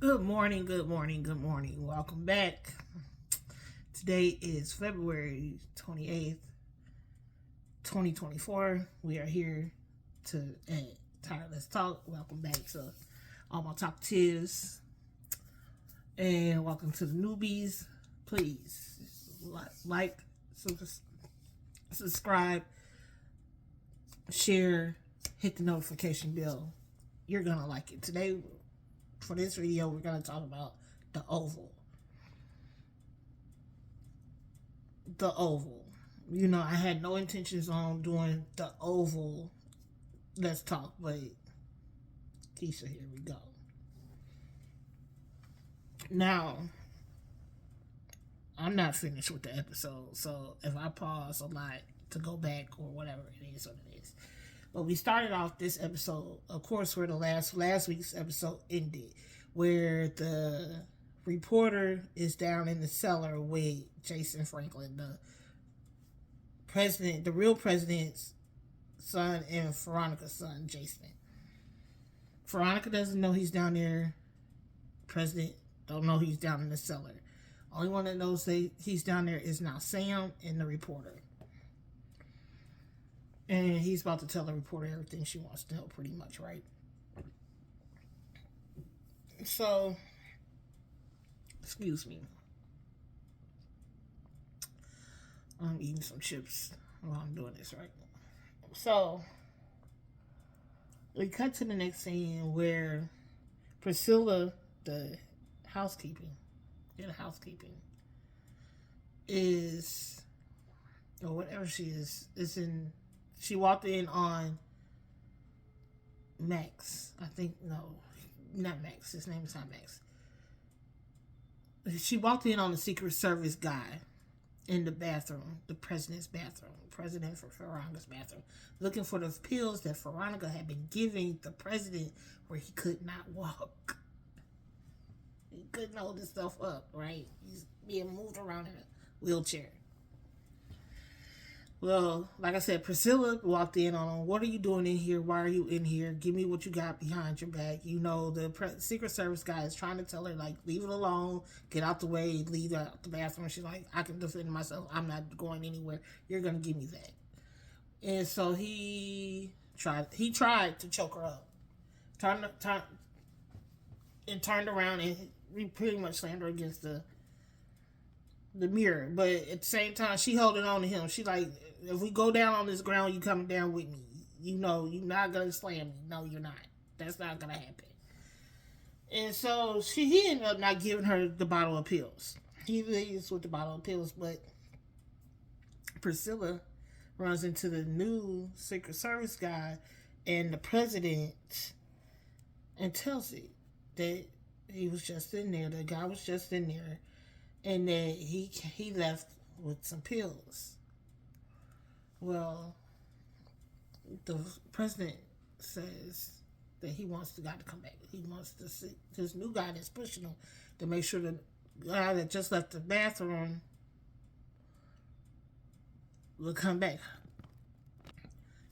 Good morning, good morning, good morning. Welcome back. Today is February 28th, 2024. We are here to Tireless Talk. Welcome back to all my talk tips. And welcome to the newbies. Please like, subscribe, share, hit the notification bell. You're going to like it. Today, for this video, we're going to talk about the oval. The oval. I had no intentions on doing the oval. Let's talk, but Keisha, here we go. Now, I'm not finished with the episode, so if I pause a lot to go back or whatever, it is what it is. But we started off this episode, of course, where the last week's episode ended, where the reporter is down in the cellar with Jason Franklin, the real president's son, and Veronica's son, Jason. Veronica doesn't know he's down there. President don't know he's down in the cellar. Only one that knows he's down there is now Sam and the reporter. And he's about to tell the reporter everything she wants to know, pretty much, right? So, excuse me. I'm eating some chips while I'm doing this, right? So, we cut to the next scene where Priscilla, the housekeeping, is, or whatever she is in, she walked in on Max. I think, no, not Max. His name is not Max. She walked in on the Secret Service guy in the bathroom, the president's bathroom, President for Veronica's bathroom, looking for the pills that Veronica had been giving the president where he could not walk. He couldn't hold himself up, right? He's being moved around in a wheelchair. Well, like I said, Priscilla walked in on him. What are you doing in here? Why are you in here? Give me what you got behind your back. The Secret Service guy is trying to tell her, like, leave it alone, get out the way, leave out the bathroom. She's like, I can defend myself. I'm not going anywhere. You're going to give me that. And so he tried to choke her up. Turned around and he pretty much slammed her against the mirror. But at the same time, she holding on to him. She like, if we go down on this ground, you coming down with me. You're not gonna slam me. No, you're not. That's not gonna happen. And so he ended up not giving her the bottle of pills. He leaves with the bottle of pills, but Priscilla runs into the new Secret Service guy and the president and tells it that he was just in there. The guy was just in there, and that he left with some pills. Well, the president says that he wants the guy to come back. He wants to see this new guy that's pushing him to make sure the guy that just left the bathroom will come back.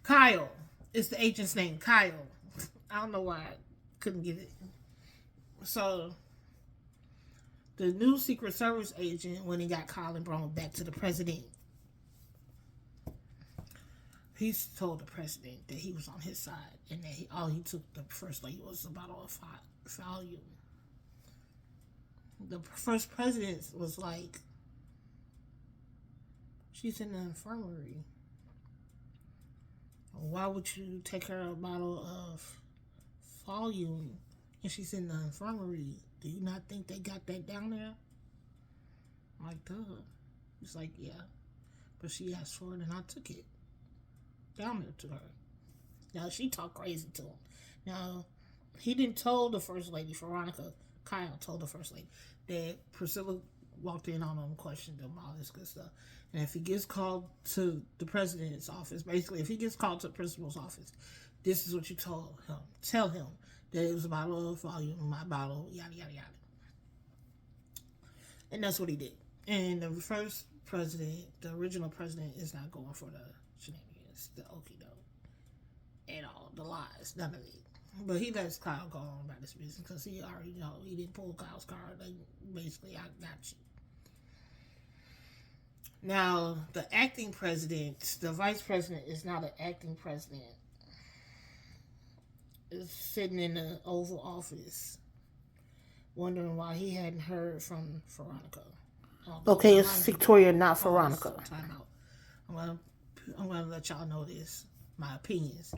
Kyle is the agent's name. Kyle. I don't know why I couldn't get it. So the new Secret Service agent, when he got Colin Brown back to the president, he told the president that he was on his side and that all he took the first lady was a bottle of Valium. The first president was like, she's in the infirmary. Why would you take her a bottle of Valium and she's in the infirmary? Do you not think they got that down there? I'm like, duh. He's like, yeah. But she asked for it and I took it down there to her. Now, she talked crazy to him. Now, he didn't tell the first lady, Veronica. Kyle told the first lady that Priscilla walked in on him, questioned him, all this good stuff. And if he gets called to the president's office, basically, if he gets called to the principal's office, this is what you told him. Tell him that it was a bottle of Valium, my bottle, yada, yada, yada. And that's what he did. And the first president, the original president, is not going for the shenanigans, the okie doke, at all, the lies, none of it. But he lets Kyle go on about his business because he already know he didn't pull Kyle's card. Like, basically, I got you. Now, the acting president, the vice president is not an acting president. Is sitting in the Oval Office, wondering why he hadn't heard from Veronica. Okay, it's Victoria, not Veronica. Time out. I'm gonna let y'all know this. My opinions.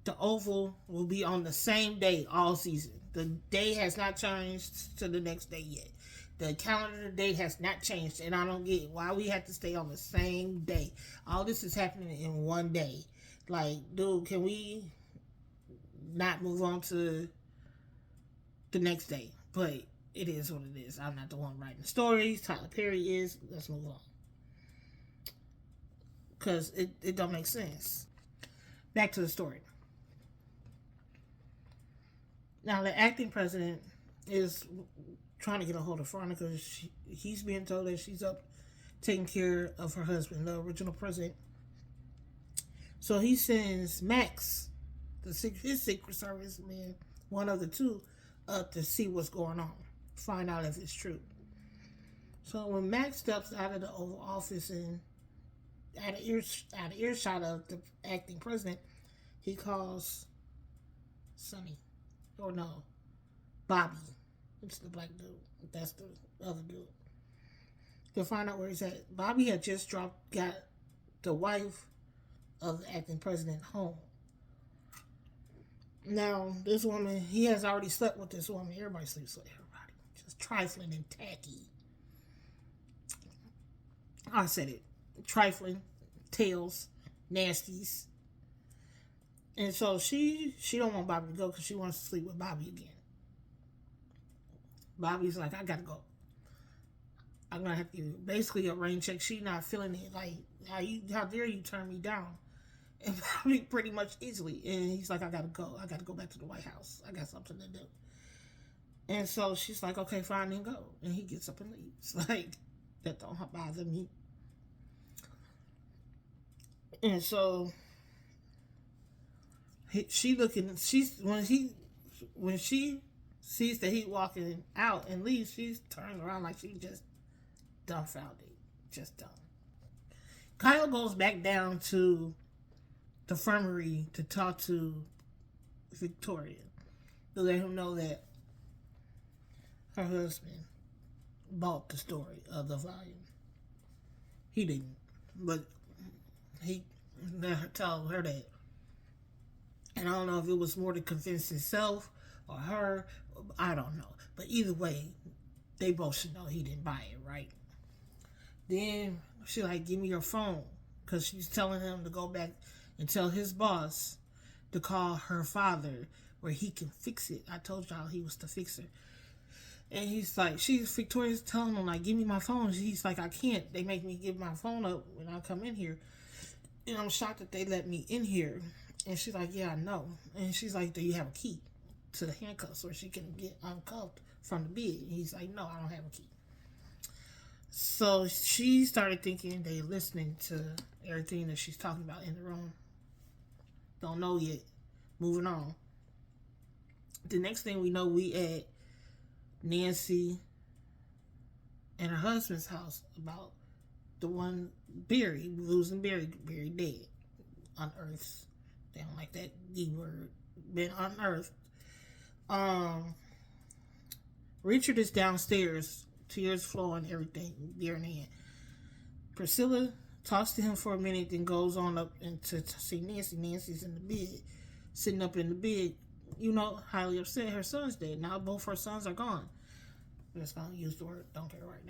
The Oval will be on the same day all season. The day has not changed to the next day yet. The calendar date has not changed, and I don't get why we have to stay on the same day. All this is happening in one day. Like, dude, can we not move on to the next day? But it is what it is. I'm not the one writing the stories. Tyler Perry is. Let's move on. Because it don't make sense. Back to the story. Now, the acting president is trying to get a hold of Veronica. He's being told that she's up taking care of her husband, the original president. So he sends Max, his Secret Service man, one of the two, up to see what's going on, find out if it's true. So when Max steps out of the Oval Office and out of earshot of the acting president, he calls Sonny. Or no, Bobby. It's the black dude. That's the other dude. To find out where he's at. Bobby had just got the wife of the acting president home. Now, this woman, he has already slept with this woman. Everybody sleeps with everybody. Just trifling and tacky. I said it. Trifling, tails, nasties. And so she don't want Bobby to go because she wants to sleep with Bobby again. Bobby's like, I gotta go. I'm gonna have to basically a rain check. She not feeling it. Like, how dare you turn me down? And Bobby pretty much easily. And he's like, I gotta go. I gotta go back to the White House. I got something to do. And so she's like, okay, fine, then go. And he gets up and leaves. Like, that don't bother me. And so when she sees that he walking out and leaves, she's turning around like she just dumbfounded. Just dumb. Kyle goes back down to the infirmary to talk to Victoria to let him know that her husband bought the story of the volume. He didn't, but he told her that. And I don't know if it was more to convince himself or her. I don't know. But either way, they both should know he didn't buy it, right? Then she like, give me your phone. Because she's telling him to go back and tell his boss to call her father where he can fix it. I told y'all he was the fixer. And he's like, Victoria's telling him, like, give me my phone. He's like, I can't. They make me give my phone up when I come in here. And I'm shocked that they let me in here. And she's like, yeah, I know. And she's like, do you have a key to the handcuffs where she can get uncuffed from the bed? And he's like, no, I don't have a key. So she started thinking they listening to everything that she's talking about in the room. Don't know yet. Moving on. The next thing we know, we at Nancy and her husband's house about the one Barry, losing Barry dead, unearthed. They don't like that D word. Been unearthed. Richard is downstairs, tears flowing, everything, beer in hand. Priscilla talks to him for a minute, then goes on up to see Nancy. Nancy's in the bed, sitting up in the bed, highly upset. Her son's dead. Now both her sons are gone. I'm just gonna use the word, don't care right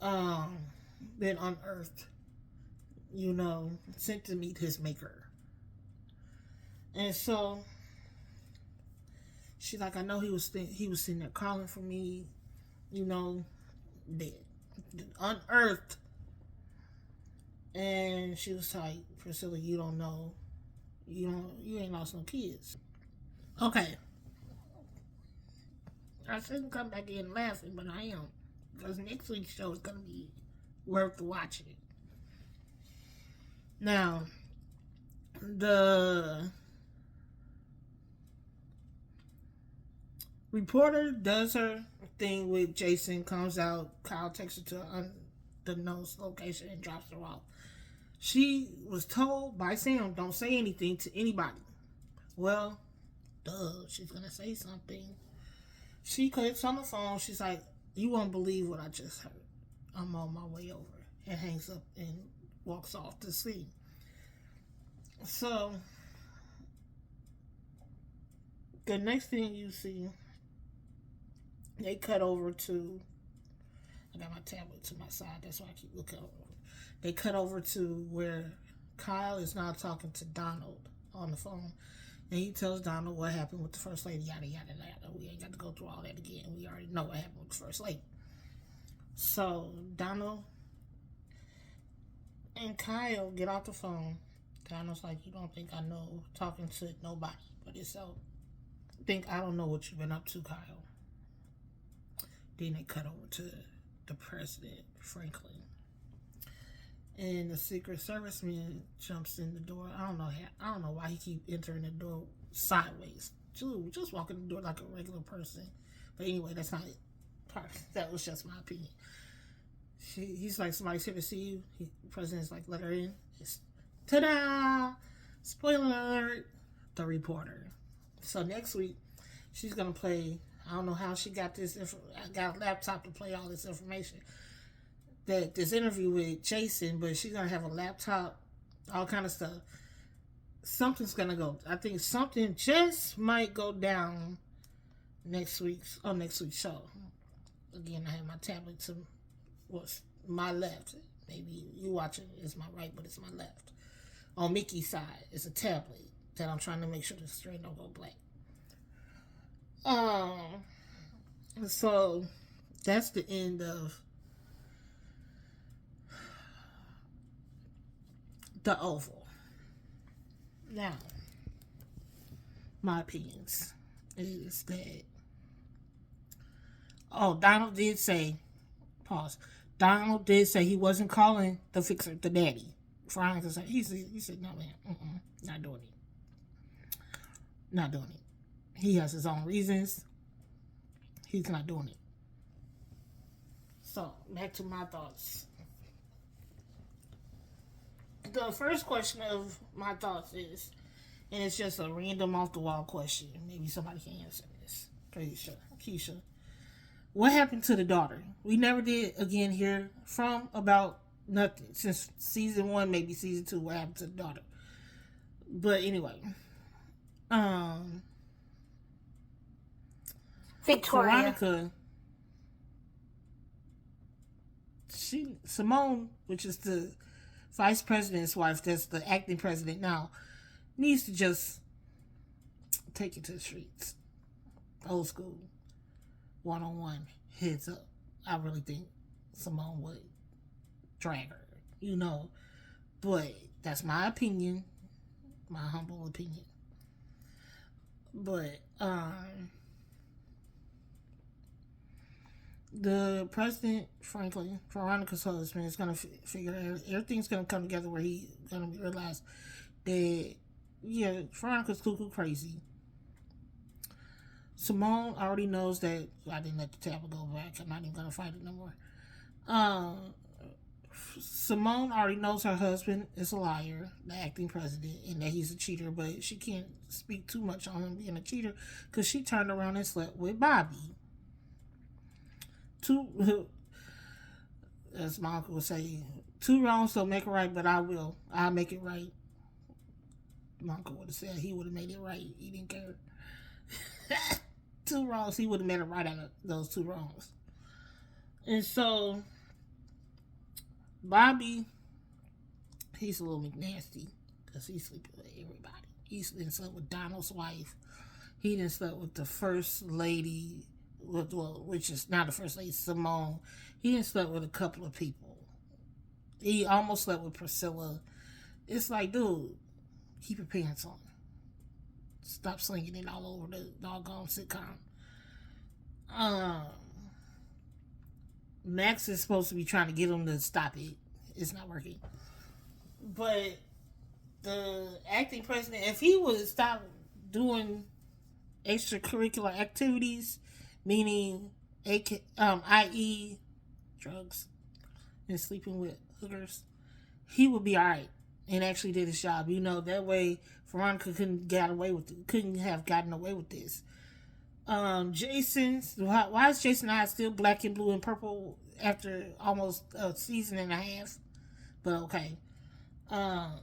now. Been unearthed, sent to meet his maker. And so she's like, I know he was sitting there calling for me, dead, unearthed. And she was like, Priscilla, you don't know, you ain't lost no kids. Okay, I shouldn't come back in laughing, but I am, because next week's show is gonna be worth watching. Now, the Reporter does her thing with Jason, comes out, Kyle takes her to the nose location and drops her off. She was told by Sam, don't say anything to anybody. Well, duh, she's gonna say something. She clicks on the phone, she's like, you won't believe what I just heard. I'm on my way over. And hangs up and walks off to sea. So, the next thing you see, they cut over to, I got my tablet to my side, that's why I keep looking over. They cut over to where Kyle is now talking to Donald on the phone. And he tells Donald what happened with the first lady, yada, yada, yada. We ain't got to go through all that again. We already know what happened with the first lady. So, Donald and Kyle get off the phone. Donald's like, you don't think I know talking to nobody but yourself. Think I don't know what you've been up to, Kyle. Then they cut over to the president, Franklin. And the Secret Service man jumps in the door. I don't know why he keep entering the door sideways. Dude, just walk in the door like a regular person. But anyway, that's not it. That was just my opinion. He's like, somebody's here to see you. The president's like, let her in. Ta-da! Spoiler alert. The reporter. So next week, she's going to play, I don't know how she got this, I got a laptop to play all this information. This interview with Jason, but she's going to have a laptop, all kind of stuff. Something's going to go. I think something just might go down next week's show. Again, I have my tablet to what's my left. Maybe you watching it's my right, but it's my left. On Mickey's side, it's a tablet that I'm trying to make sure the screen don't go blank. So that's the end of the Oval. Now, my opinions is that Donald did say, pause. Donald did say he wasn't calling the fixer the daddy. Veronica said, he said, no man, not doing it. Not doing it. He has his own reasons. He's not doing it. So, back to my thoughts. The first question of my thoughts is, and it's just a random off the wall question. Maybe somebody can answer this. Keisha. What happened to the daughter? We never did again hear from about nothing since season 1, maybe season 2. What happened to the daughter? But anyway, Victoria. Veronica, Simone, which is the vice president's wife, that's the acting president now, needs to just take it to the streets. Old school. One-on-one. Heads up. I really think Simone would drag her. But that's my opinion. My humble opinion. But, the president, Franklin, Veronica's husband, is going to figure out, everything's going to come together where he's going to realize that, yeah, Veronica's cuckoo crazy. Simone already knows that. I didn't let the tablet go back. I'm not even going to fight it no more. Simone already knows her husband is a liar, the acting president, and that he's a cheater, but she can't speak too much on him being a cheater because she turned around and slept with Bobby. As my uncle would say, 2 wrongs don't make it right, but I'll make it right. My uncle would have said he would have made it right. He didn't care. 2 wrongs, he would have made it right out of those 2 wrongs. And so, Bobby, he's a little McNasty because he's sleeping with everybody. He's been slept with Donald's wife. He done slept with the first lady, which is now the first lady, Simone. He done slept with a couple of people. He almost slept with Priscilla. It's like, dude, keep your pants on. Stop slinging it all over the doggone sitcom. Max is supposed to be trying to get him to stop it. It's not working. But the acting president, if he would stop doing extracurricular activities, meaning i.e. drugs and sleeping with hookers, he would be alright and actually did his job. That way Veronica couldn't have gotten away with this. Jason's why is Jason eyes still black and blue and purple after almost a season and a half? But okay. Um,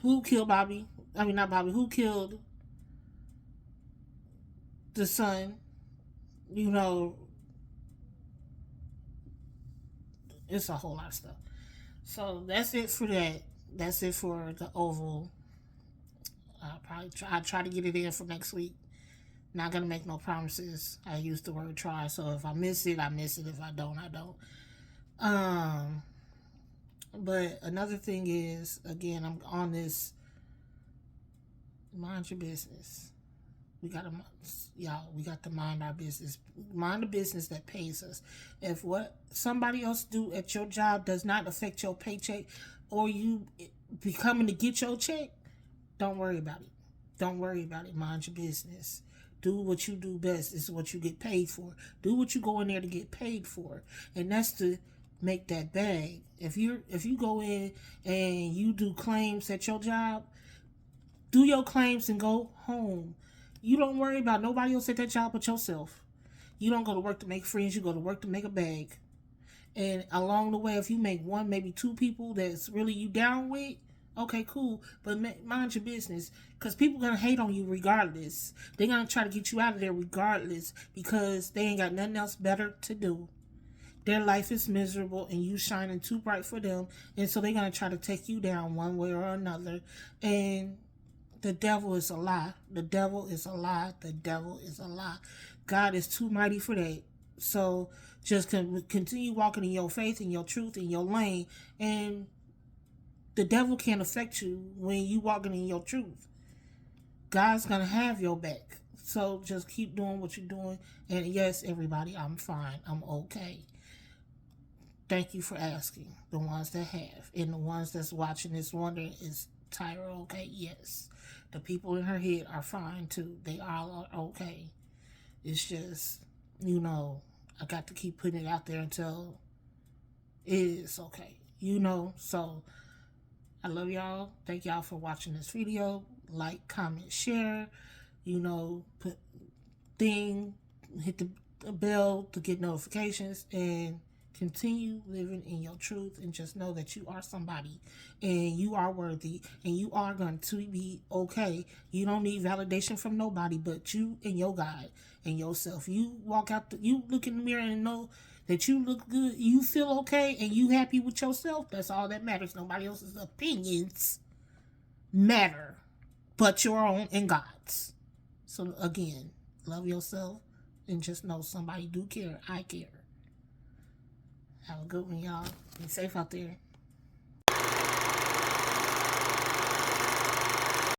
who killed Bobby? I mean, not Bobby. Who killed the son? You know, it's a whole lot of stuff. So that's it for that. That's it for the Oval. I'll try to get it in for next week. Not gonna make no promises. I use the word try, so if I miss it, I miss it. If I don't, I don't. Um, but another thing is, again, I'm on this. Mind your business. We gotta, y'all. We got to mind our business. Mind the business that pays us. If what somebody else do at your job does not affect your paycheck, or you becoming to get your check, don't worry about it. Don't worry about it. Mind your business. Do what you do best. This is what you get paid for. Do what you go in there to get paid for, and that's to make that bag. If you go in and you do claims at your job, do your claims and go home. You don't worry about nobody else at that job but yourself. You don't go to work to make friends. You go to work to make a bag. And along the way, if you make one, maybe two people that's really you down with, okay, cool. But mind your business, because people gonna hate on you regardless. They're gonna try to get you out of there regardless because they ain't got nothing else better to do. Their life is miserable and you shining too bright for them, and so they're gonna try to take you down one way or another. And the devil is a lie. The devil is a lie. The devil is a lie. God is too mighty for that. So just continue walking in your faith and your truth and your lane, and the devil can't affect you when you walking in your truth. God's gonna have your back. So just keep doing what you're doing. And yes, everybody, I'm fine. I'm okay. Thank you for asking. The ones that have. And the ones that's watching this wondering, is Tyra okay? Yes. The people in her head are fine too. They all are okay. It's just, I got to keep putting it out there until it is okay. So I love y'all. Thank y'all for watching this video. Like, comment, share. Put hit the bell to get notifications, and continue living in your truth, and just know that you are somebody and you are worthy and you are going to be okay. You don't need validation from nobody but you and your God and yourself. You walk out, you look in the mirror and know that you look good, you feel okay, and you happy with yourself. That's all that matters. Nobody else's opinions matter but your own and God's. So again, love yourself and just know somebody do care. I care. Have a good one, y'all. Be safe out there.